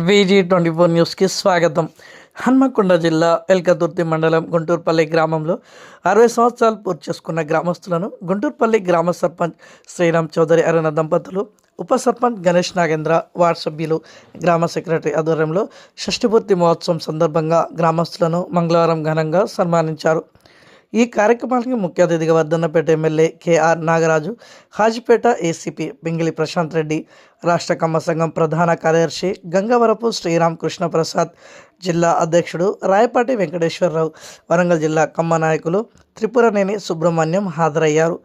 VG24 న్యూస్కి స్వాగతం. హన్మకొండ జిల్లా ఎల్కతుర్తి మండలం గుంటూరుపల్లి గ్రామంలో 60 సంవత్సరాలు పూర్తి చేసుకున్న గ్రామస్తులను గుంటూరుపల్లి గ్రామ సర్పంచ్ శ్రీరామ్ చౌదరి అరుణ దంపతులు, ఉప సర్పంచ్ గణేష్ నాగేంద్ర, వార్డు సభ్యులు, గ్రామ సెక్రటరీ ఆధ్వర్యంలో షష్ఠిపూర్తి మహోత్సవం సందర్భంగా గ్రామస్తులను మంగళవారం ఘనంగా సన్మానించారు. ఈ కార్యక్రమానికి ముఖ్య అతిథిగా Vardhannapet MLA KR Nagaraju, Hajipet ACP Pingili Prashanth Reddy, రాష్ట్ర కమ్మ సంఘం ప్రధాన కార్యదర్శి గంగవరపు శ్రీరామ్ కృష్ణ ప్రసాద్, జిల్లా అధ్యక్షుడు రాయపాటి వెంకటేశ్వరరావు, వరంగల్ జిల్లా కమ్మ నాయకులు త్రిపురనేని సుబ్రహ్మణ్యం హాజరయ్యారు.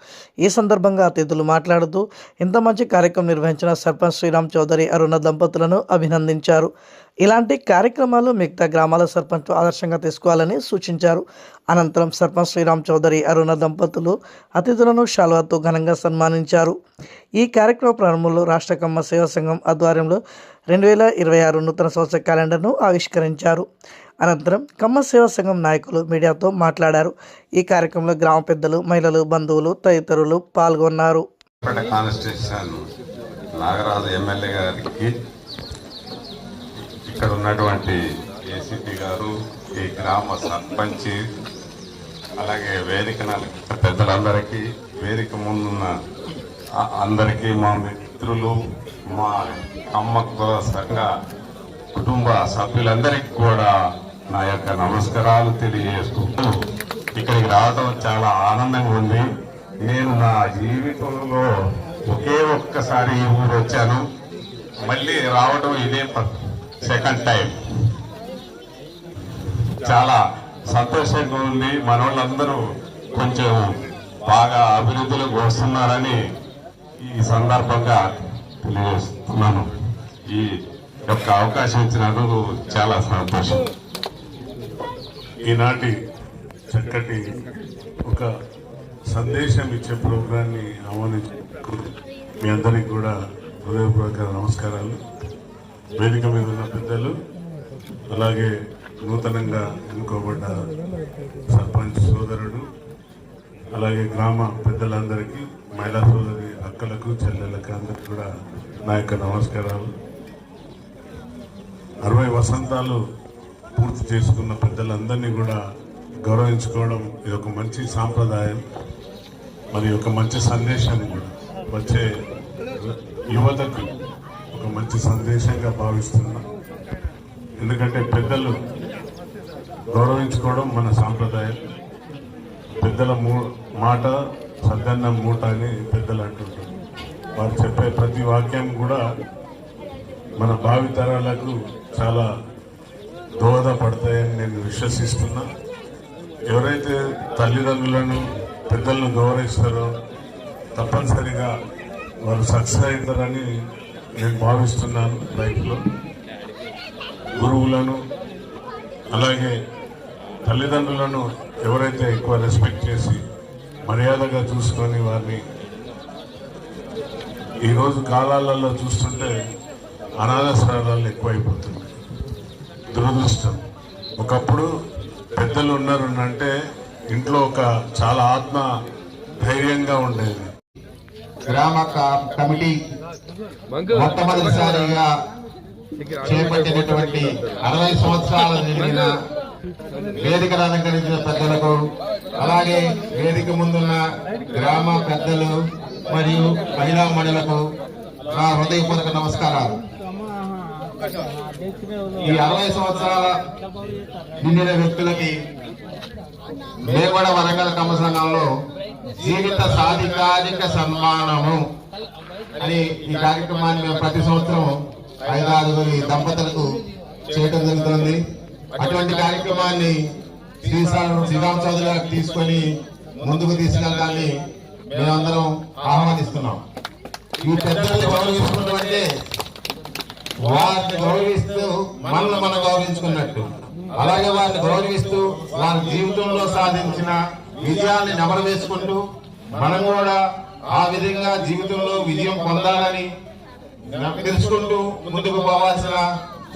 ఈ సందర్భంగా అతిథులు మాట్లాడుతూ ఇంత మంచి కార్యక్రమం నిర్వహించిన సర్పంచ్ శ్రీరామ్ చౌదరి అరుణ దంపతులను అభినందించారు. ఇలాంటి కార్యక్రమాలు మిగతా గ్రామాల సర్పంచ్ ఆదర్శంగా తీసుకోవాలని సూచించారు. అనంతరం సర్పంచ్ శ్రీరామ్ చౌదరి అరుణ దంపతులు అతిథులను శాల్వాతో ఘనంగా సన్మానించారు. ఈ కార్యక్రమ ప్రారంభంలో రాష్ట్ర కమ్మ సేవా సంఘం ఆధ్వర్యంలో 2026 నూతన సంవత్సర క్యాలెండర్ను ఆవిష్కరించారు. అనంతరం కమ్మ సేవా సంఘం నాయకులు మీడియాతో మాట్లాడారు. ఈ కార్యక్రమంలో గ్రామ పెద్దలు, మహిళలు, బంధువులు తదితరులు పాల్గొన్నారు. నాగరాజు ఎమ్మెల్యే గారికి, ఇక్కడ ఉన్నటువంటి ఏసీపీ గారు, ఈ గ్రామ సర్పంచ్, అలాగే వేదిక పెద్దలందరికీ, వేదిక ముందున్న అందరికీ, మా మిత్రులు, మా అమ్మ సంఘ కుటుంబ సభ్యులందరికీ కూడా నా యొక్క నమస్కారాలు తెలియజేస్తూ ఇక్కడికి రావడం చాలా ఆనందంగా ఉంది. నేను నా జీవితంలో ఒక్కసారి ఈ ఊరు వచ్చాను, మళ్ళీ రావడం ఇదే సెకండ్ టైం. చాలా సంతోషంగా ఉంది. మన వాళ్ళందరూ కొంచెం బాగా అభివృద్ధిలోకి వస్తున్నారని ఈ సందర్భంగా తెలియజేస్తున్నాను. ఈ యొక్క అవకాశం ఇచ్చినందుకు చాలా సంతోషం. ఈనాటి చక్కటి ఒక సందేశం ఇచ్చే ప్రోగ్రాన్ని ఆహ్వానించుకు మీ అందరికీ కూడా హృదయపూర్వక నమస్కారాలు. వేదిక మీద ఉన్న పెద్దలు, అలాగే నూతనంగా ఎన్నుకోబడ్డ సర్పంచ్ సోదరుడు, అలాగే గ్రామ పెద్దలందరికీ, మహిళా సోదరి అక్కలకు, చెల్లెళ్ళకి అందరికీ కూడా నా యొక్క నమస్కారాలు. 60 వసంతాలు పూర్తి చేసుకున్న పెద్దలందరినీ కూడా గౌరవించుకోవడం ఇది ఒక మంచి సాంప్రదాయం, మరి ఒక మంచి సందేశం కూడా వచ్చే యువతకు ఒక మంచి సందేశంగా భావిస్తున్నా. ఎందుకంటే పెద్దలు గౌరవించుకోవడం మన సాంప్రదాయం. పెద్దల మాట సద్దన్నం మూట అని పెద్దలు అంటుంటారు. వారు చెప్పే ప్రతి వాక్యం కూడా మన భావితరాలకు చాలా దోహదపడతాయని నేను విశ్వసిస్తున్నా. ఎవరైతే తల్లిదండ్రులను, పెద్దలను గౌరవిస్తారో తప్పనిసరిగా వారు సక్సెస్ అవుతారని నేను భావిస్తున్నాను లైఫ్లో. గురువులను, అలాగే తల్లిదండ్రులను ఎవరైతే ఎక్కువ రెస్పెక్ట్ చేసి మర్యాదగా చూసుకొని వారిని, ఈరోజు కాలాలలో చూస్తుంటే అనాథాశ్రయాలు ఎక్కువైపోతుంది. దురదృష్టం. ఒకప్పుడు పెద్దలు ఉన్నారు అంటే ఇంట్లో ఒక చాలా ఆత్మ ధైర్యంగా ఉండేది. గ్రామ కమిటీ మొట్టమొదటిసారిగా చేపట్టినటువంటి 60 సంవత్సరాలు నిండిన వేదికను అలంకరించిన పెద్దలకు, అలాగే వేదిక ముందున్న గ్రామ పెద్దలు మరియు మహిళా మండలకు నా హృదయపూర్వక నమస్కారాలు. ఈ 60 సంవత్సరాల నిండిన వ్యక్తులకి మేగడ వరంగల్ కమ్మ సంఘంలో జీవిత సాధికారిక సన్మానము అని ఈ కార్యక్రమాన్ని మేము ప్రతి సంవత్సరం 5-6 దంపతులకు చేయడం జరుగుతుంది. అటువంటి కార్యక్రమాన్ని శ్రీరామ్ చౌదరి గారికి తీసుకొని ముందుకు తీసుకెళ్ళాలని మేమందరం ఆహ్వానిస్తున్నాం. ఈ పెద్దల్ని గౌరవించుకుంటూ అంటే వారిని గౌరవిస్తూ మనల్ని మనం గౌరవించుకున్నట్టు, అలాగే వారిని గౌరవిస్తూ వారి జీవితంలో సాధించిన విజయాన్ని నెమరు వేసుకుంటూ మనం కూడా ఆ విధంగా జీవితంలో విజయం పొందాలని తెలుసుకుంటూ ముందుకు పోవాల్సిన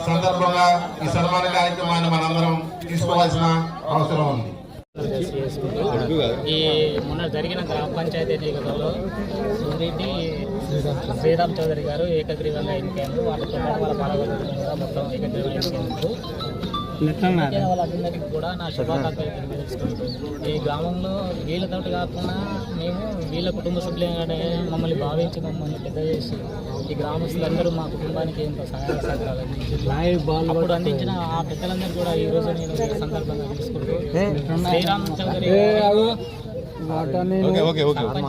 సందర్భంగా ఈ సన్మాన కార్యక్రమాన్ని మనందరం తీసుకోవాల్సిన అవసరం ఉంది. చేసుకుంటూ ఈ మొన్న జరిగిన గ్రామ పంచాయతీ ఎన్నికలలో సూర్యుడి శ్రీరామ్ చౌదరి గారు ఏకగ్రీవంగా ఎన్నికైనారు. వాళ్ళతో పాటు వాళ్ళ పాలకవర్గం కూడా మొత్తం ఏకగ్రీవంగా ఎన్నికైనారు. వాళ్ళందరికీ కూడా నా శుభాకాంక్షలు తెలియజేసుకుంటూ ఈ గ్రామంలో వీళ్ళతో కాకుండా మేము వీళ్ళ కుటుంబ సభ్యులుగానే మమ్మల్ని భావించి మమ్మల్ని పెద్ద చేసి ఈ గ్రామస్తులందరూ మా కుటుంబానికి ఎంత సహాయ సహకారాలు అప్పుడు అందించిన ఆ పెద్దలందరూ కూడా ఈ రోజు నేను ఈ సందర్భంగా తీసుకుంటూ శ్రీరామ్ చౌదరి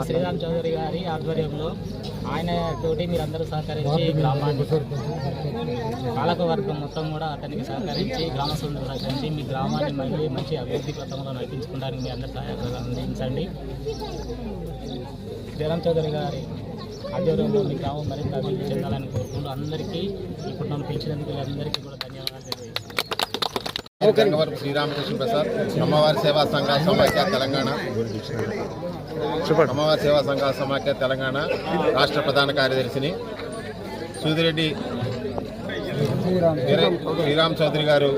శ్రీరామ్ చౌదరి గారి ఆధ్వర్యంలో ఆయన తోటి మీరందరూ సహకరించి గ్రామాన్ని పాలకవర్గం మొత్తం కూడా అతనికి సహకరించి గ్రామస్తులందరూ సహకరించి మీ గ్రామాన్ని మళ్ళీ మంచి అభివృద్ధి పథంలో నడిపించుకోవడానికి మీ అందరూ సహాయకాలు అందించండి. శ్రీరామ్ చౌదరి గారి ఆధ్వర్యంలో మీ గ్రామం మరింత అభివృద్ధి చెందాలని కోరుకుంటూ అందరికీ ఇప్పుడు నన్ను పిలిచినందుకు అందరికీ కూడా ధన్యవాదాలు తెలియజేస్తున్నాను. గంగవరపు శ్రీరామకృష్ణ ప్రసాద్, అమ్మవారి సేవా సంఘాల సమాఖ్య తెలంగాణ, అమ్మవారి సేవా సంఘాల సమాఖ్య తెలంగాణ రాష్ట్ర ప్రధాన కార్యదర్శిని. సూదిరెడ్డి శ్రీరామ్ చౌదరి గారు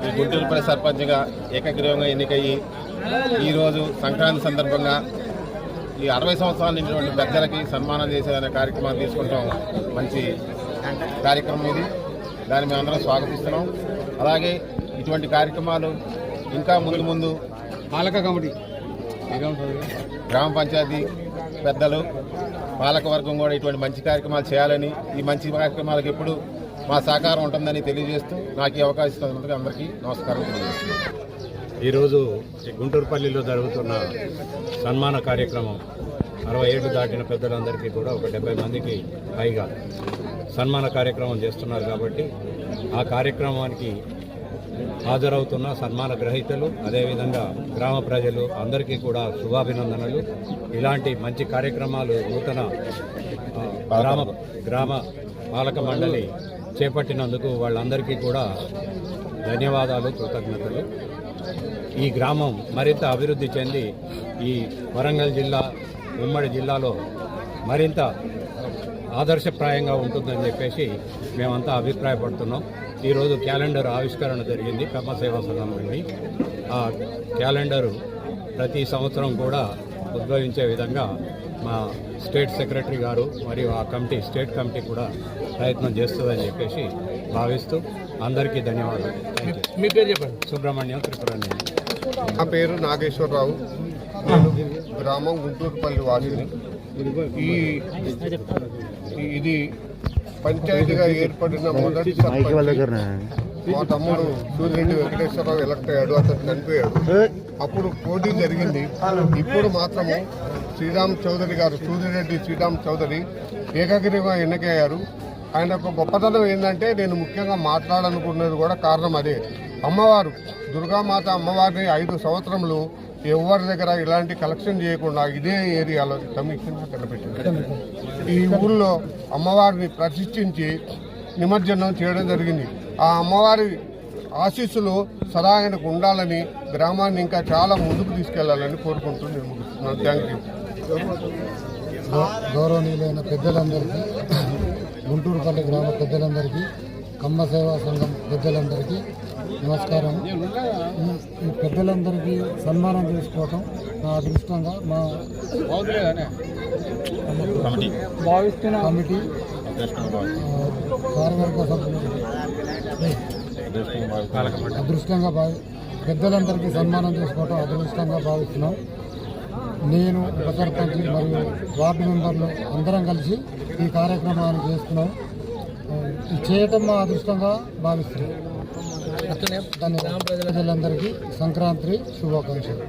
ఈ గుంటూరుపల్లి సర్పంచ్గా ఏకగ్రీవంగా ఎన్నికయ్యి ఈరోజు సంక్రాంతి సందర్భంగా ఈ 60 సంవత్సరాల నిండినటువంటి పెద్దలకి సన్మానం చేసేదనే కార్యక్రమాన్ని తీసుకుంటాం. మంచి కార్యక్రమం ఇది, దాన్ని మేమందరం స్వాగతిస్తున్నాం. అలాగే ఇటువంటి కార్యక్రమాలు ఇంకా ముందు ముందు పాలక కమిటీ, గ్రామ పంచాయతీ పెద్దలు, పాలకవర్గం కూడా ఇటువంటి మంచి కార్యక్రమాలు చేయాలని, ఈ మంచి కార్యక్రమాలకు ఎప్పుడు మా సహకారం ఉంటుందని తెలియజేస్తూ నాకు ఈ అవకాశం ఇస్తున్నందుకు అందరికీ నమస్కారం తెలియజేస్తున్నాను. ఈరోజు గుంటూరుపల్లిలో జరుగుతున్న సన్మాన కార్యక్రమం 60 ఏళ్ళు దాటిన పెద్దలందరికీ కూడా ఒక 70 మందికి పైగా సన్మాన కార్యక్రమం చేస్తున్నారు. కాబట్టి ఆ కార్యక్రమానికి హాజరవుతున్న సన్మాన గ్రహీతలు, అదేవిధంగా గ్రామ ప్రజలు అందరికీ కూడా శుభాభినందనలు. ఇలాంటి మంచి కార్యక్రమాలు నూతన గ్రామ పాలక మండలి చేపట్టినందుకు వాళ్ళందరికీ కూడా ధన్యవాదాలు, కృతజ్ఞతలు. ఈ గ్రామం మరింత అభివృద్ధి చెంది ఈ వరంగల్ జిల్లా, ఉమ్మడి జిల్లాలో మరింత ఆదర్శప్రాయంగా ఉంటుందని చెప్పేసి మేమంతా అభిప్రాయపడుతున్నాం. ఈరోజు క్యాలెండర్ ఆవిష్కరణ జరిగింది కమ్మ సేవా సంఘం నుండి. ఆ క్యాలెండరు ప్రతి సంవత్సరం కూడా ఉద్భవించే విధంగా మా స్టేట్ సెక్రటరీ గారు మరియు ఆ కమిటీ, స్టేట్ కమిటీ కూడా ప్రయత్నం చేస్తుందని చెప్పేసి భావిస్తూ అందరికీ ధన్యవాదాలు. మీ పేరు చెప్పండి. సుబ్రహ్మణ్యం, త్రిపురాణి. నా పేరు నాగేశ్వరరావు, నేను గ్రామం గుంటూరుపల్లి వాసిని. ఇది పంచాయతీగా ఏర్పడిన మొదటి సర్పంచ్ మా తమ్ముడు సూర్యరెడ్డి వెంకటేశ్వరరావు ఎలక్ట్ అయ్యాడు. అతను చనిపోయాడు. అప్పుడు పోటీ జరిగింది. ఇప్పుడు మాత్రము శ్రీరామ్ చౌదరి గారు, సూర్యరెడ్డి శ్రీరామ్ చౌదరి ఏకగ్రీవంగా ఎన్నికయ్యారు. ఆయన ఒక గొప్పతనం ఏంటంటే, నేను ముఖ్యంగా మాట్లాడాలనుకున్నది కూడా కారణం అదే. అమ్మవారు దుర్గామాత అమ్మవారిని 5 సంవత్సరములు ఎవరి దగ్గర ఇలాంటి కలెక్షన్ చేయకుండా ఇదే ఏరియాలో కమిషన్ కనిపెట్టింది. ఈ ఊళ్ళో అమ్మవారిని ప్రతిష్ఠించి నిమజ్జనం చేయడం జరిగింది. ఆ అమ్మవారి ఆశీస్సులు సదా ఆయనకు ఉండాలని, గ్రామాన్ని ఇంకా చాలా ముందుకు తీసుకెళ్లాలని కోరుకుంటూ నేను ముగిస్తున్నాను. Thank you. గౌరవనీయులైన పెద్దలందరికీ, గుంటూరుపల్లి గ్రామ పెద్దలందరికీ, కమ్మ సేవా సంఘం పెద్దలందరికీ నమస్కారం. ఈ పెద్దలందరికీ సన్మానం చేసుకోవటం నా అదృష్టంగా మా కమిటీ కార్యవర్గ సభ్యులు అదృష్టంగా పెద్దలందరికీ సన్మానం చేసుకోవటం అదృష్టంగా భావిస్తున్నాం. నేను ఉప సర్పంచ్ మరియు వార్డు మెంబర్లు అందరం కలిసి ఈ కార్యక్రమాన్ని చేస్తున్నాం. చేయటం మా అదృష్టంగా భావిస్తున్నాం. ధన్యవాదాలు. ప్రజలందరికీ సంక్రాంతి శుభాకాంక్షలు.